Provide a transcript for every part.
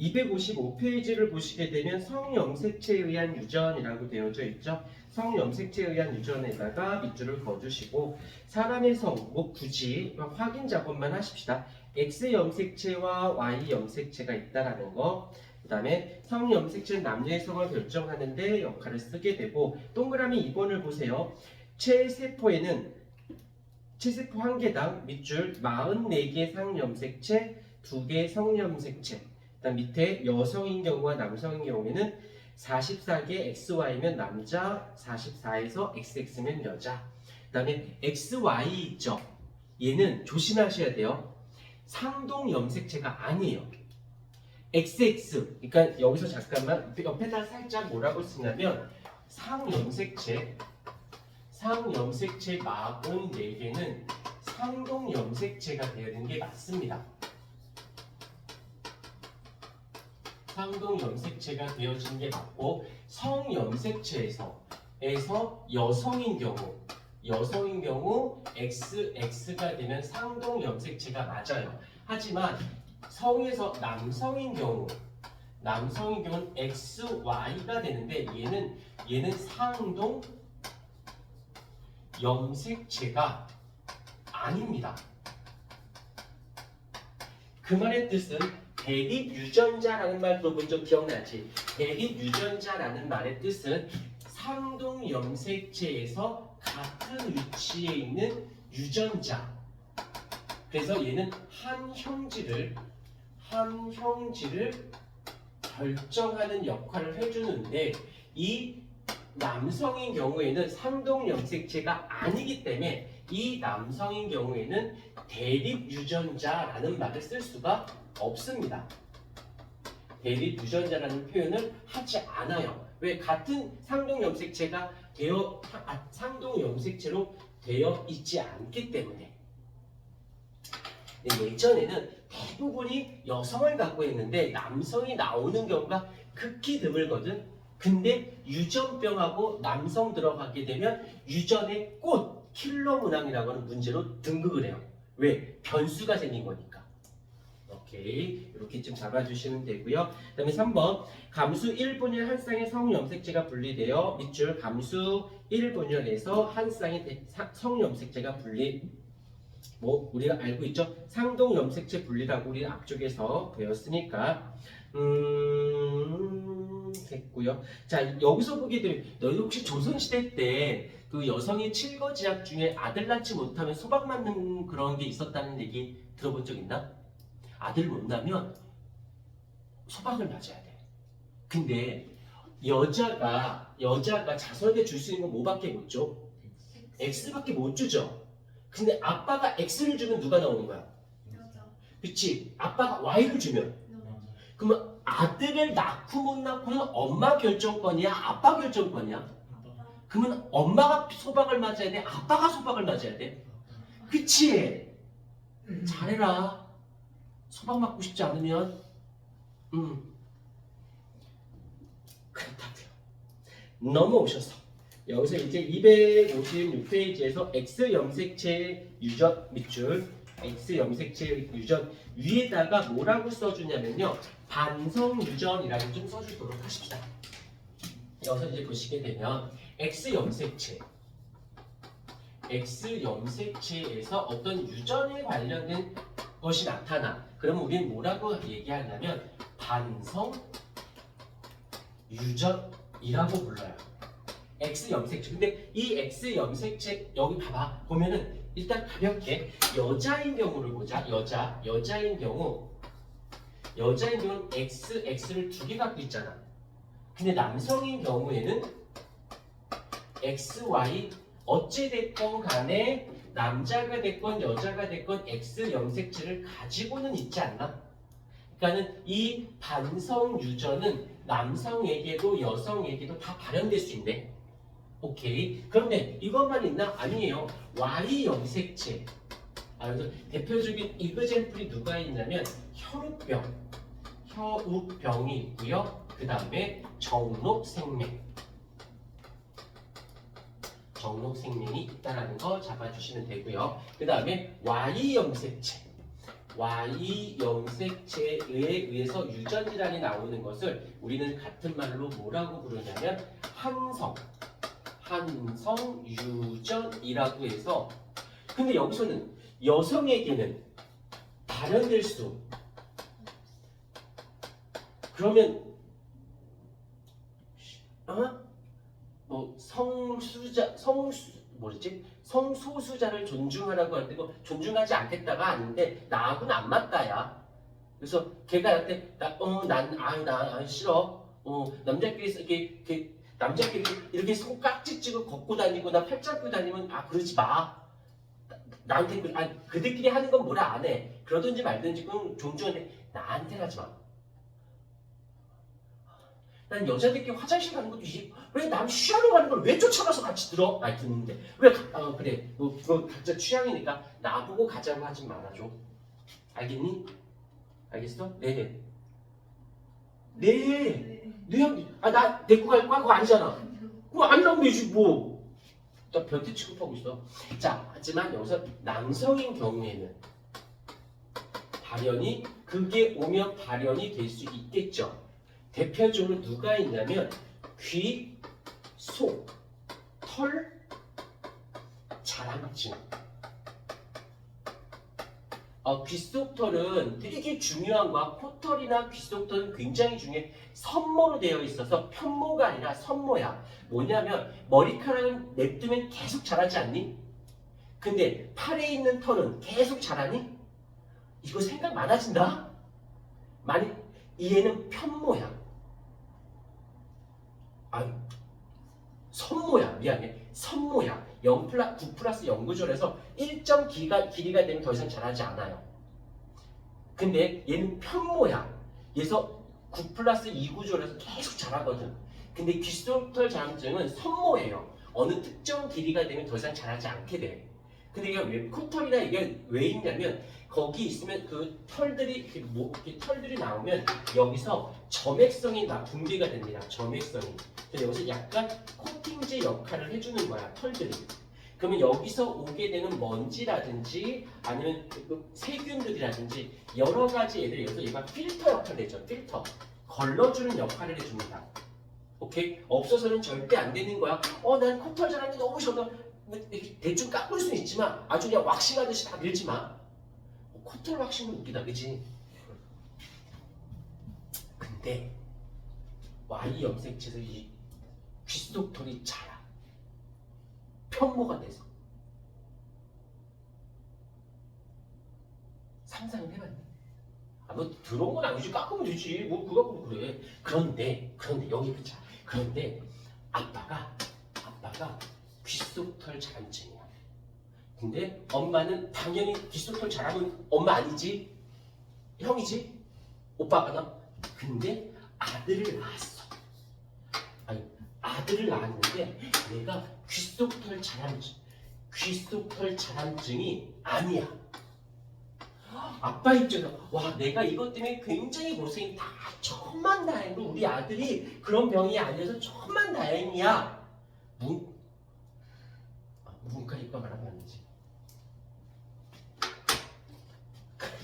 255페이지를 보시게 되면 성염색체에 의한 유전이라고 되어져 있죠. 성염색체에 의한 유전에다가 밑줄을 그어주시고 사람의 성, 뭐 굳이 확인 작업만 하십시다. X 염색체와 Y 염색체가 있다라는 거. 그 다음에 성염색체는 남녀의 성을 결정하는 데 역할을 쓰게 되고 동그라미 2번을 보세요. 체세포에는 체세포 한 개당 밑줄 44개 상염색체, 2개 성염색체. 그다음 밑에 여성인 경우와 남성인 경우에는 44개 XY면 남자, 44에서 XX면 여자. 그다음에 XY 있죠. 얘는 조심하셔야 돼요. 상동 염색체가 아니에요. XX. 그러니까 여기서 잠깐만 옆에다 살짝 뭐라고 쓰냐면 상염색체 44개는 상동 염색체가 되는 게 맞습니다. 상동 염색체가 되어진 게 맞고 성염색체에서 여성인 경우 XX가 되는 상동 염색체가 맞아요. 하지만 성에서 남성인 경우는 XY가 되는데 얘는 상동 염색체가 아닙니다. 그 말의 뜻은 대립유전자라는 말 들어본 적 기억나지? 대립유전자라는 말의 뜻은 상동 염색체에서 같은 위치에 있는 유전자. 그래서 얘는 한 형질을 결정하는 역할을 해주는데 이 남성인 경우에는 상동 염색체가 아니기 때문에 이 남성인 경우에는 대립유전자라는 말을 쓸 수가 없습니다. 대립유전자라는 표현을 하지 않아요. 왜? 같은 상동 염색체가 상동 염색체로 되어 있지 않기 때문에. 예전에는 대부분이 여성을 갖고 있는데 남성이 나오는 경우가 극히 드물거든. 근데 유전병하고 남성 들어가게 되면 유전의 꽃, 킬러 문항이라고 하는 문제로 등극을 해요. 왜? 변수가 생긴 거니까. 오케이, 이렇게 좀 잡아주시면 되고요. 그 다음에 3번 감수 1분열 한 쌍의 성염색체가 분리되어 밑줄 감수 1분열에서 한 쌍의 성염색체가 뭐 우리가 알고 있죠? 상동 염색체 분리라고 우리 앞쪽에서 배웠으니까 됐고요. 자, 여기서 보게 되면 너희 혹시 조선시대 때 그 여성이 칠거지약 중에 아들 낳지 못하면 소박 맞는 그런 게 있었다는 얘기 들어본 적 있나? 아들 못 낳으면 소박을 맞아야 돼. 근데 여자가 자손에게 줄 수 있는 건 뭐밖에 못 줘? X밖에 못 주죠. 근데 아빠가 X를 주면 누가 나오는 거야? 그치? 아빠가 Y를 주면 그러면 아들을 낳고 못 낳고는 엄마 결정권이야? 아빠 결정권이야? 그러면 엄마가 소박을 맞아야 돼? 아빠가 소박을 맞아야 돼? 그치? 잘해라. 소박 맞고 싶지 않으면 그렇다고요. 넘어오셔서 여기서 이제 256페이지에서 X 염색체 유전 밑줄 X 염색체 유전 위에다가 뭐라고 써주냐면요. 반성 유전이라고 좀 써주도록 하십시다. 여기서 이제 보시게 되면 X 염색체에서 어떤 유전에 관련된 것이 나타나. 그러면 우리는 뭐라고 얘기하냐면 반성 유전이라고 불러요. X 염색체. 근데 이 X 염색체 여기 봐봐. 보면은 일단 가볍게 여자인 경우를 보자. 여자인 경우는 X를 두 개 갖고 있잖아. 근데 남성인 경우에는 XY 어찌됐건 간에 남자가 됐건 여자가 됐건 X 염색체를 가지고는 있지 않나? 그러니까는 이 반성 유전은 남성에게도 여성에게도 다 발현될 수 있네. 오케이. 그런데 이것만 있나? 아니에요. Y 염색체. 그래서 대표적인 이그젠플이 누가 있냐면 혈우병이 있고요. 그 다음에 정록생명이 있다는 거 잡아주시면 되고요. 그 다음에 Y 염색체. Y 염색체에 의해서 유전 질환이 나오는 것을 우리는 같은 말로 뭐라고 부르냐면 한성 유전이라고 해서, 근데 여기서는 여성에게는 발현될 수, 그러면 뭐 성소수자를 존중하라고 하는데 뭐 존중하지 않겠다가 아닌데 나하고는 안 맞다야. 그래서 걔가 나한테 난 싫어. 남자끼리 남자끼리 이렇게 손깍지 찌고 걷고 다니거나 팔짱 끼고 다니면 그러지 마. 나한테 그들끼리 하는 건 뭐라 안 해. 그러든지 말든지 그건 존중하는데 나한테 하지 마. 난 여자들끼리 화장실 가는 것도 왜 남 쉬하러 가는 걸 왜 쫓아가서 같이 들어? 듣는데 왜 그래 그거 각자 취향이니까 나보고 가자고 하지 말아줘. 알겠니? 알겠어? 네. 나 데리고 갈 거야? 그거 아니잖아. 그거 아니라고 되지 뭐. 나 변태 취급하고 있어. 자, 하지만 여기서 남성인 경우에는 그게 오면 발현이 될 수 있겠죠. 대표적으로 누가 있냐면 귀, 속, 털, 자랑증. 귀 속 털은 되게 중요한 거야. 코털이나 귀 속 털은 굉장히 중요해. 선모로 되어 있어서 편모가 아니라 선모야. 뭐냐면 머리카락은 냅두면 계속 자라지 않니? 근데 팔에 있는 털은 계속 자라니? 이거 생각 많아진다? 얘는 편모야. 선모야. 미안해. 선모야. 9 플러스 0 구조라서 일정 길이가 되면 더 이상 자라지 않아요. 근데 얘는 편모야. 그래서 9 플러스 2 구조라서 계속 자라거든. 근데 귀속털 자랑증은 선모예요. 어느 특정 길이가 되면 더 이상 자라지 않게 돼. 근데 이게 코털이나 이게 왜 있냐면 거기 있으면 그 털들이 털들이 나오면 여기서 점액성이 분비가 됩니다. 점액성이. 그래서 여기서 약간 코팅제 역할을 해주는 거야. 털들이. 그러면 여기서 오게 되는 먼지라든지 아니면 세균들이라든지 여러 가지 애들이 여기서 얘가 필터 역할을 해줘. 필터. 걸러주는 역할을 해줍니다. 오케이? 없어서는 절대 안 되는 거야. 난 코털 자라는 게 너무 싫어. 대충 깎을 수는 있지만 아주 그냥 왁싱하듯이 다 밀지 마. 코털 왁싱은 웃기다, 그치? 근데 Y 염색체에서 이 귀속털이 자라. 편모가 돼서. 상상을 해봤니? 너 들어온 건 아니지. 깎으면 되지. 뭐 그거 갖고 그래. 그런데 여기 보자. 그런데 아빠가 귀속털 자랑증이야. 근데 엄마는 당연히 귀속털 자랑은 엄마 아니지? 형이지? 오빠가 나? 근데 아들을 낳았어. 아들을 낳았는데 내가 귀속털 자랑증이 아니야. 아빠 입장에서 내가 이것 때문에 굉장히 고생이 다 천만다행으로 우리 아들이 그런 병이 아니어서 천만다행이야. 문과니까 말하면 안 되지.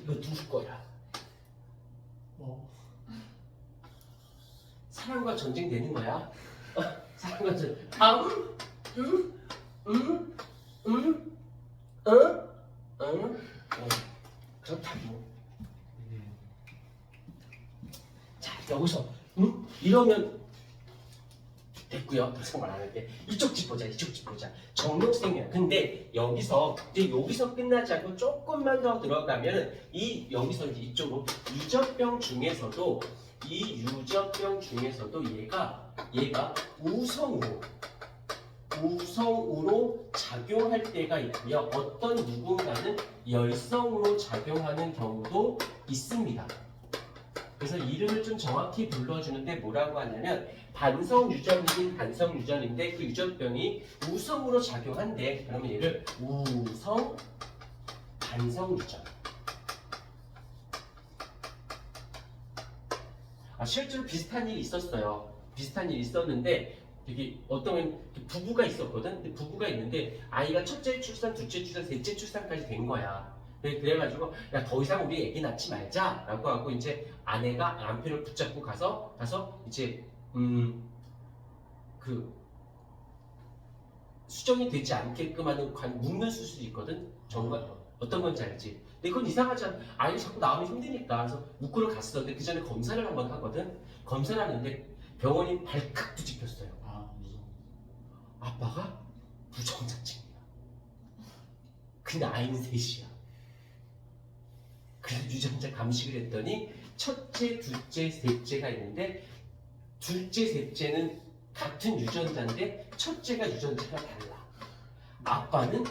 이거 누구 거야? 사랑과 전쟁 되는 거야? 사랑과 전쟁. 그렇다고. 자, 여기서 이러면 됐고요. 더 이상 말 안 할게. 이쪽 집 보자. 정록생명. 근데 여기서 끝나지 않고 조금만 더 들어가면 여기서 이제 이쪽으로 유전병 중에서도 얘가 우성으로 작용할 때가 있고요. 어떤 누군가는 열성으로 작용하는 경우도 있습니다. 그래서 이름을 좀 정확히 불러주는데 뭐라고 하냐면 반성유전이긴 반성유전인데 그 유전병이 우성으로 작용한대. 그러면 얘를 우성 반성유전. 실제로 비슷한 일이 있었어요. 비슷한 일이 있었는데 되게 어떤 부부가 있었거든. 근데 부부가 있는데 아이가 첫째 출산, 둘째 출산, 셋째 출산까지 된 거야. 그래가지고 야 더 이상 우리 애기 낳지 말자라고 하고 이제 아내가 남편을 붙잡고 가서 이제 그 수정이 되지 않게끔 하는 묶는 수술이 있거든. 정말 어떤 건지 알지? 근데 그건 이상하지 않아. 아이 자꾸 나오면 힘드니까 그래서 묶으러 갔어. 근데 그 전에 검사를 한번 하거든. 검사를 하는데 병원이 발칵 뒤집혔어요. 무서워. 아빠가 무정자증이야. 근데 아이는 셋이야. 그래서 유전자 감식을 했더니 첫째, 둘째, 셋째가 있는데 둘째, 셋째는 같은 유전자인데 첫째가 유전자가 달라. 아빠는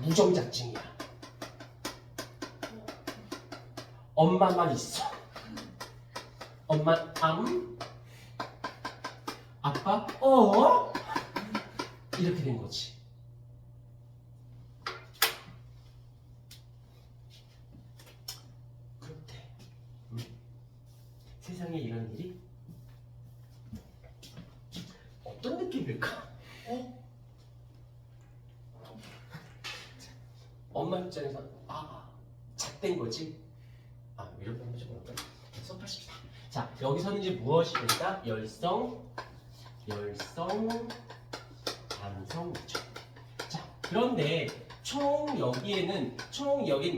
무정자증이야. 엄마만 있어. 엄마 아빠 이렇게 된 거지. 그렇대. 세상에 이런 일이 어떤 느낌일까? 엄마 입장에서 잣된 거지. 이렇게 한번 해볼까? 수업하십시다. 자, 여기서는 이제 무엇이 된다? 열성, 반성, 유전. 자, 그런데 총 여기엔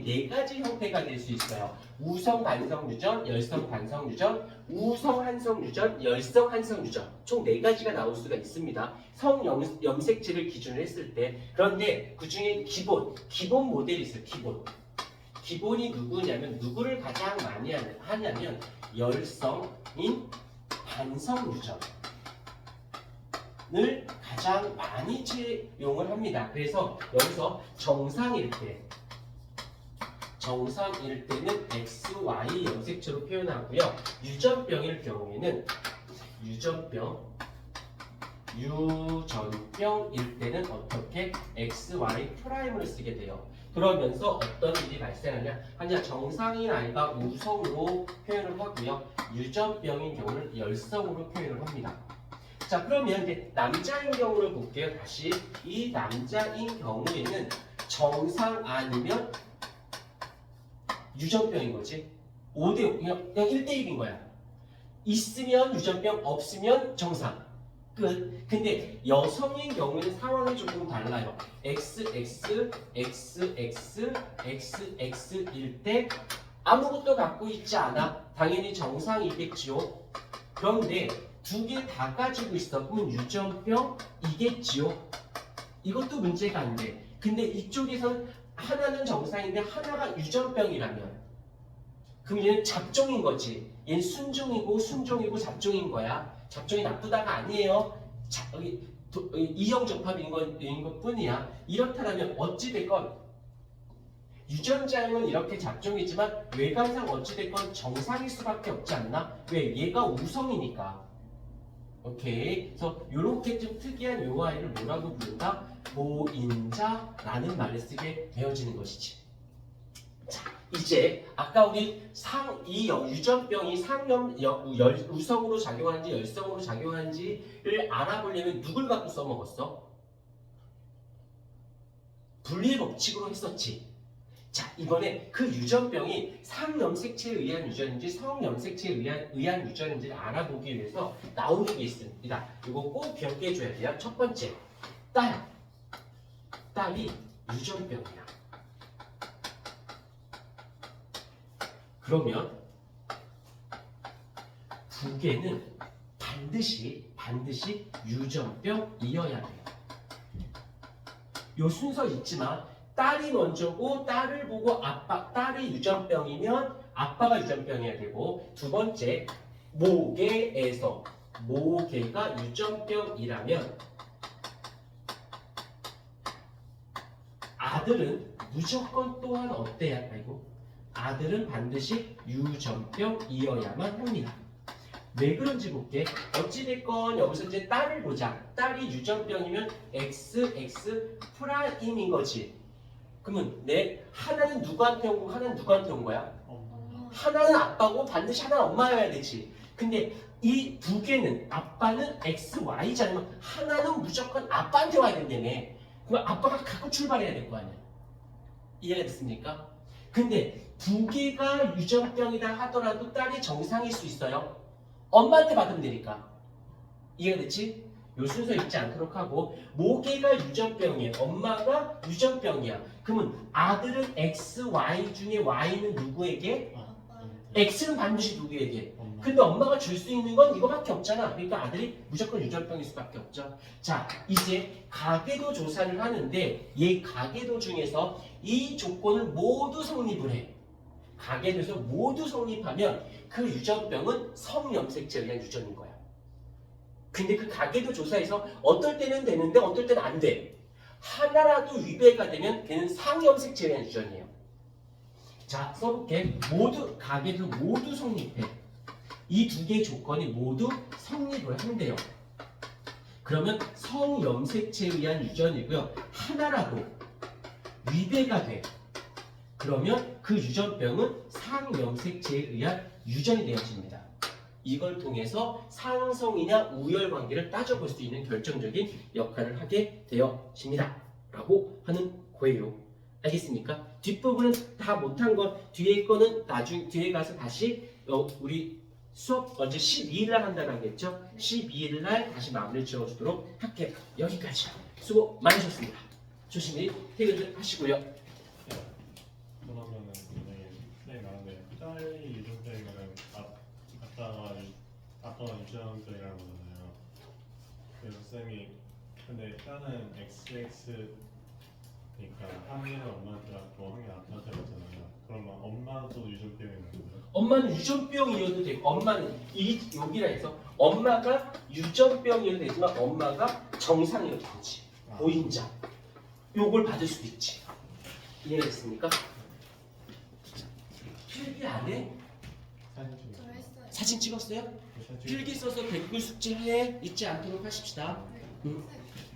네 가지 형태가 될 수 있어요. 우성 반성 유전, 열성 반성 유전, 우성 한성 유전, 열성 한성 유전. 총 네 가지가 나올 수가 있습니다. 성 염색체를 기준으로 했을 때. 그런데 그 중에 기본 모델이 있어요. 기본이 누구냐면 누구를 가장 많이 하냐면 열성인 반성 유전을 가장 많이 채용을 합니다. 그래서 여기서 정상일 때는 XY 염색체로 표현하고요. 유전병일 경우에는 유전병일 때는 어떻게 XY 프라임을 쓰게 돼요. 그러면서 어떤 일이 발생하냐? 정상인 아이가 우성으로 표현을 하고요. 유전병인 경우는 열성으로 표현을 합니다. 자, 그러면 이제 남자인 경우를 볼게요. 다시 이 남자인 경우에는 정상 아니면 유전병인 거지. 5대5 그냥 1대1인 거야. 있으면 유전병, 없으면 정상. 끝. 근데 여성인 경우에는 상황이 조금 달라요. XXXXX일 때 아무것도 갖고 있지 않아. 당연히 정상이겠지요. 그런데 두 개 다 가지고 있어. 그러면 유전병이겠지요. 이것도 문제가 안 돼. 근데 이쪽에서는 하나는 정상인데 하나가 유전병이라면 그럼 얘는 잡종인 거지. 얘는 순종이고 잡종인 거야. 잡종이 나쁘다가 아니에요. 이형적합인 것뿐이야. 이렇다면 어찌됐건 유전자형은 이렇게 잡종이지만 외관상 어찌됐건 정상일 수밖에 없지 않나? 왜? 얘가 우성이니까. 오케이. 그래서 이렇게 좀 특이한 요 아이를 뭐라고 부른다? 보인자라는 말을 쓰게 되어지는 것이지. 자, 이제 아까 우리 이 유전병이 우성으로 작용하는지 열성으로 작용하는지를 알아보려면 누굴 갖고 써먹었어? 분리의 법칙으로 했었지. 자, 이번에 그 유전병이 상염색체에 의한 유전인지 성염색체에 의한 유전인지를 알아보기 위해서 나오는 게 있습니다. 이거 꼭 기억해줘야 돼요. 첫 번째, 딸이 유전병이야. 그러면 부계는 반드시 유전병이어야 돼요. 요 순서 있지만 딸이 먼저고 딸을 보고 딸이 유전병이면 아빠가 유전병이어야 되고, 두 번째 모계가 유전병이라면 아들은 무조건 또한 어때야 되고 아들은 반드시 유전병이어야만 합니다. 왜 그런지 볼게. 어찌됐건 여기서 이제 딸을 보자. 딸이 유전병이면 XX 프라임인 거지. 그러면 하나는 누구한테 온 거고 하나는 누구한테 온 거야? 하나는 아빠고 반드시 하나는 엄마여야 되지. 근데 이 두 개는 아빠는 XY잖아요. 하나는 무조건 아빠한테 와야 된다며. 그럼 아빠가 갖고 출발해야 될 거 아니야. 이해가 됐습니까? 근데 두 개가 유전병이다 하더라도 딸이 정상일 수 있어요. 엄마한테 받으면 되니까. 이해가 됐지? 요 순서 잊지 않도록 하고 모개가 유전병이에요. 엄마가 유전병이야. 그러면 아들은 X, Y 중에 Y는 누구에게? X는 반드시 누구에게? 근데 엄마가 줄 수 있는 건 이거밖에 없잖아. 그러니까 아들이 무조건 유전병일 수밖에 없죠. 자, 이제 가계도 조사를 하는데 얘 가계도 중에서 이 조건을 모두 성립을 해. 가계도에서 모두 성립하면 그 유전병은 성염색체에 의한 유전인 거야. 근데 그 가계도 조사에서 어떨 때는 되는데 어떨 때는 안 돼. 하나라도 위배가 되면 걔는 상염색체에 의한 유전이에요. 자, 써볼게. 모두 가계도 모두 성립해. 이 두 개의 조건이 모두 성립을 한대요. 그러면 성염색체에 의한 유전이고요. 하나라도 위배가 돼. 그러면 그 유전병은 상염색체에 의한 유전이 되어집니다. 이걸 통해서 상성이냐 우열 관계를 따져볼 수 있는 결정적인 역할을 하게 되어집니다. 라고 하는 거예요. 알겠습니까? 뒷부분은 다 못한 건 뒤에 거는 나중 뒤에 가서 다시 우리 수업 언제 12일 날 한다고 하겠죠? 12일 날 다시 마무리 지어주도록 할게요. 여기까지 수고 많으셨습니다. 조심히 퇴근을 하시고요. 그러면은 만약에 네 나는데 딸이 유전병이면 아빠가 유전병이라는 거잖아요. 그래서 쌤이 근데 딸은 XX니까 한 개는 엄마한테 갖고 한 개는 아빠한테 갖잖아요. 그러면 엄마도 유전병이 나는 거예요? 엄마는 유전병이어도 되고 엄마는 여기라 해서 엄마가 유전병이어도 되지만 엄마가 정상이어도 되지. 보인자. 요걸 받을 수도 있지. 이해했습니까? 필기 안 해? 사진 찍어. 저 했어요. 사진 찍었어요? 사진 찍어. 필기 써서 댓글 숙제해. 잊지 않도록 하십시다. 네.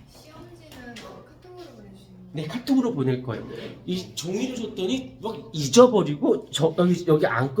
시험지는 카톡으로 보내주시는 거예요? 네, 카톡으로 보낼 거예요. 이 종이를 줬더니 막 잊어버리고 여기 안